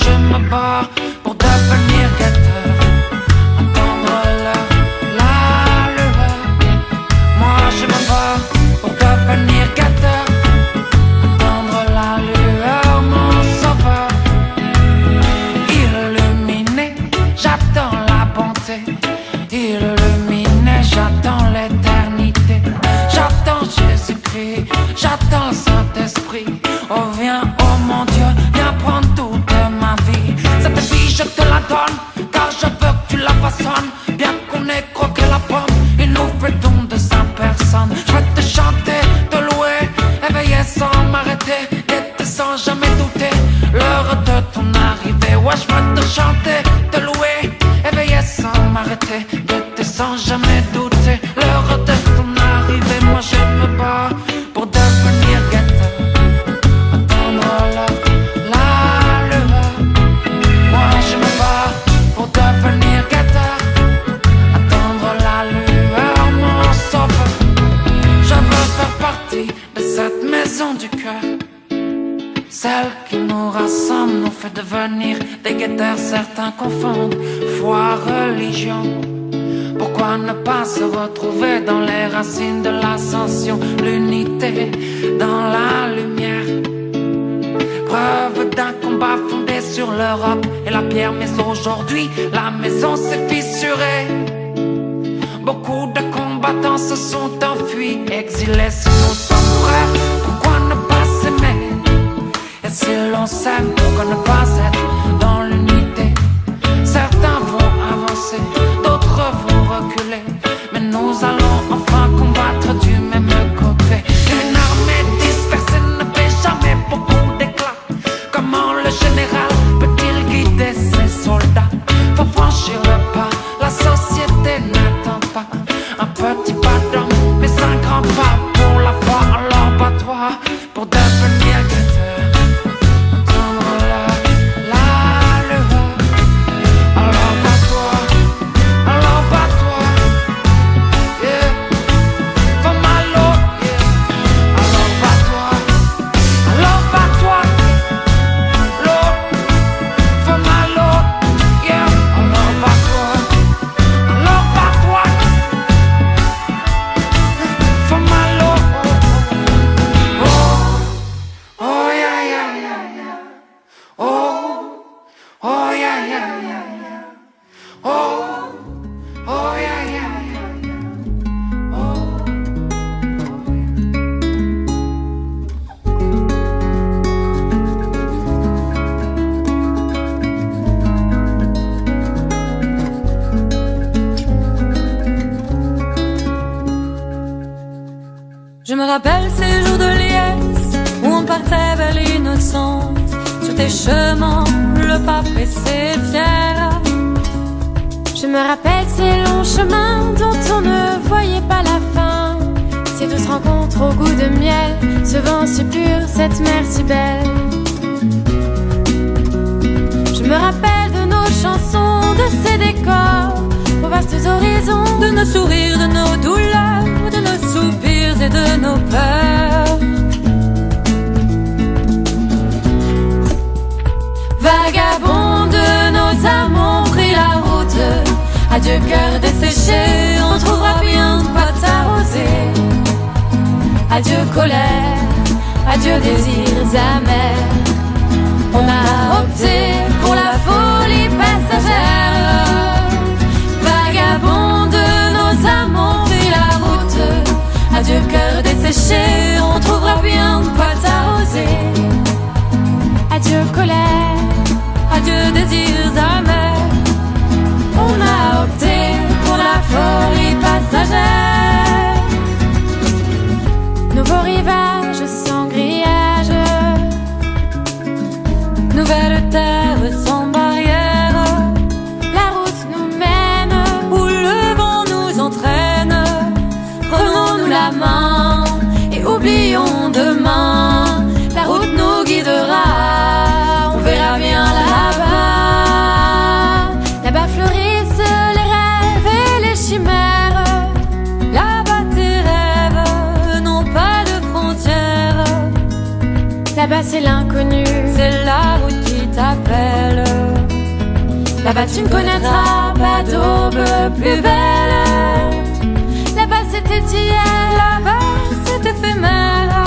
je me bats pour devenir guetteur, attendre la lueur. Moi je me bats pour devenir guetteur, attendre la lueur, mon sauveur. Illuminé, j'attends la bonté. Illuminé, j'attends l'éternité. J'attends Jésus-Christ, j'attends le Saint-Esprit. Oh viens, oh mon Dieu, viens prendre toute ma vie. Cette vie je te la donne, car je veux que tu la façonnes. Bien qu'on ait croqué la pomme, il nous fait don de sa personne. Je veux te chanter, te louer, éveiller sans m'arrêter, guetter sans jamais douter l'heure de ton arrivée. Ouais, je veux te chanter, te louer, éveiller sans m'arrêter, guetter sans jamais douter l'heure de ton arrivée. Moi je me bats pour devenir guetteur, attendre la lueur. Moi je me bats pour devenir guetteur, attendre la lueur, mon sauveur. Je veux faire partie de cette maison du cœur, celle qui nous rassemble, nous fait devenir des guetteurs. Certains confondent foi, religion. Pourquoi ne pas se retrouver dans les racines de l'ascension, l'unité dans la lumière? Preuve d'un combat fondé sur l'Europe et la pierre. Mais aujourd'hui, la maison s'est fissurée. Beaucoup de combattants se sont enfuis, exilés. Si nous sommes frères, pourquoi ne pas s'aimer? Et si l'on s'aime, pourquoi ne pas être dans l'unité? Certains vont avancer, d'autres vont reculer, mais nous allons enfin combattre du même côté. Une armée dispersée ne fait jamais beaucoup d'éclat. Comment le général peut-il guider ses soldats? Faut franchir le pas, la société n'attend pas un petit pas d'homme, mais un grand pas pour la foi. Alors bats-toi pour devenir guetteur, attendre la lueur. Alors bats-toi, yeah. Fais mal au, yeah. Alors bats-toi, l'autre. Fais mal au, yeah. Alors bats-toi, fais mal au, oh, oh yeah yeah yeah yeah. Oh yeah yeah yeah yeah. Oh yeah yeah yeah yeah. Je me rappelle ces jours de liesse où on partait vers l'innocence, sur tes chemins, le pas pressé fier. Je me rappelle ces longs chemins dont on ne voyait pas la fin, ces douces rencontres au goût de miel, ce vent si pur, cette mer si belle. Je me rappelle de nos chansons, de ces décors aux vastes horizons, de nos sourires, de nos douleurs, de nos soupirs et de nos peurs. Vagabonds de nos âmes ont pris la route. Adieu cœur desséché, on trouvera bien de quoi t'arroser. Adieu colère, adieu désirs amers. On a opté pour la folie passagère. Vagabonds de nos âmes ont pris la route. Adieu cœur desséché, on trouvera bien de quoi t'arroser. adieu colère, adieu désirs amers. on a opté pour la folie passagère. Nouveaux rivages sans grillage, Nouvelle terre sans barrière, la route nous mène où le vent nous entraîne. Prenons-nous la main et oublions demain. La route nous guidera, on verra bien là-bas. Là-bas fleurissent les rêves et les chimères. Là-bas tes rêves n'ont pas de frontières. Là-bas c'est l'inconnu, C'est la route qui t'appelle. Là-bas tu ne connaîtras pas d'aube plus belle. Là-bas c'était hier, là-bas c'est éphémère.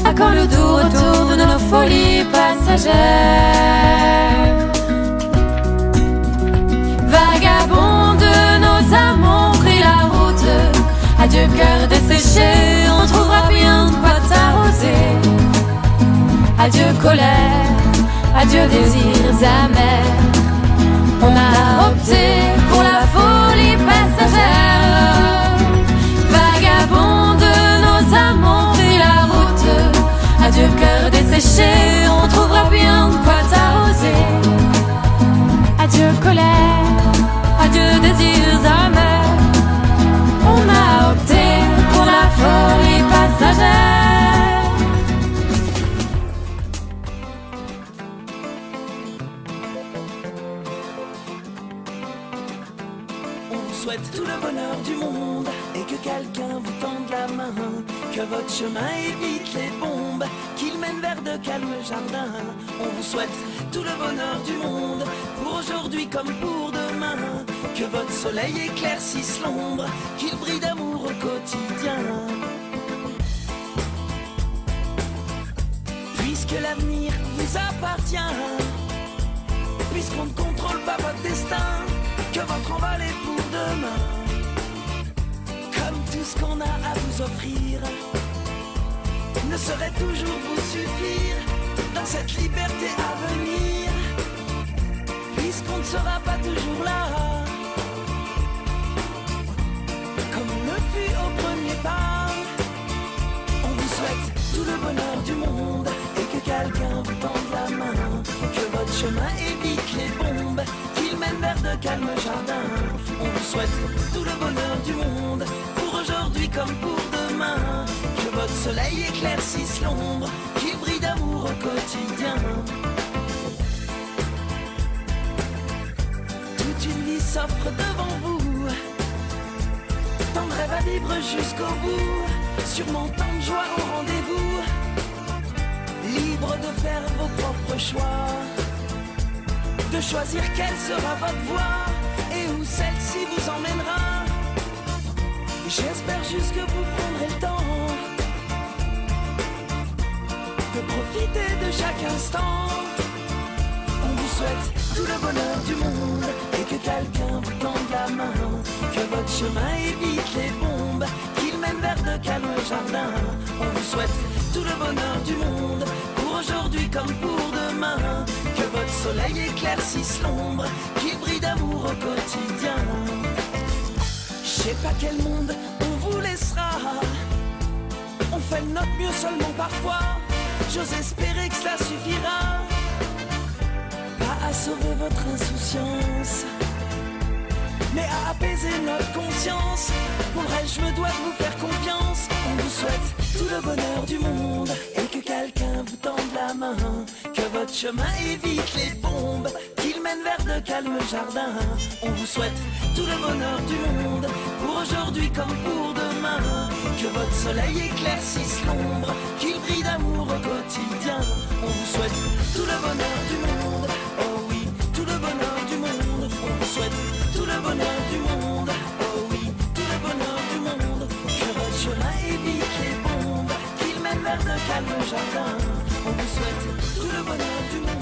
À quand le doux retour de nos folies passagères? Vagabonds de nos âmes ont pris la route. Adieu cœur desséché, on trouvera bien de quoi t'arroser. Adieu colère, adieu désirs amers. On a opté pour la folie passagère. Vagabonds de nos âmes ont pris la route. Adieu cœur desséché, on trouvera bien de quoi t'arroser. Adieu colère, adieu désirs amers. On a opté pour la folie passagère. Souhaite tout le bonheur du monde et que quelqu'un vous tende la main, que votre chemin évite les bombes, qu'il mène vers de calmes jardins. On vous souhaite tout le bonheur du monde, pour aujourd'hui comme pour demain, que votre soleil éclaircisse l'ombre, qu'il brille d'amour au quotidien. Puisque l'avenir vous appartient, puisqu'on ne contrôle pas votre destin, que votre envol est pour demain. Comme tout ce qu'on a à vous offrir ne saurait toujours vous suffire dans cette liberté à venir, puisqu'on ne sera pas toujours là, comme on le fut au premier pas. On vous souhaite tout le bonheur du monde et que quelqu'un vous tende la main, que votre chemin évite les bombes, qu'il mène vers de calmes jardins. On vous souhaite tout le bonheur du monde, pour aujourd'hui comme pour demain, que votre soleil éclaircisse l'ombre, qu'il brille d'amour au quotidien. Toute une vie s'offre devant vous, tant de rêves à vivre jusqu'au bout, sûrement tant de joie au rendez-vous, libre de faire vos propres choix, de choisir quelle sera votre voie et où celle-ci vous emmènera. J'espère juste que vous prendrez le temps de profiter de chaque instant. On vous souhaite tout le bonheur du monde et que quelqu'un vous tende la main, que votre chemin évite les bombes, qu'il mène vers de calmes jardins. On vous souhaite tout le bonheur du monde, pour aujourd'hui comme pour demain, que votre soleil éclaircisse l'ombre, qu'il brille d'amour au quotidien. Je sais pas quel monde on vous laissera, on fait de notre mieux seulement parfois, j'ose espérer que cela suffira, pas à sauver votre insouciance, mais à apaiser notre conscience. Pour le reste, je me dois de vous faire confiance. On vous souhaite tout le bonheur du monde et que quelqu'un vous tende la main, que votre chemin évite les bombes, qu'il mène vers de calmes jardins. On vous souhaite tout le bonheur du monde, pour aujourd'hui comme pour demain, que votre soleil éclaircisse l'ombre, qu'il brille d'amour au quotidien. On vous souhaite tout le bonheur du monde, oh oui, tout le bonheur du monde. On vous souhaite tout le bonheur du monde, oh oui, tout le bonheur du monde, que votre chemin évite les bombes, qu'il mène vers de calmes jardins. On vous souhaite tout le bonheur du monde.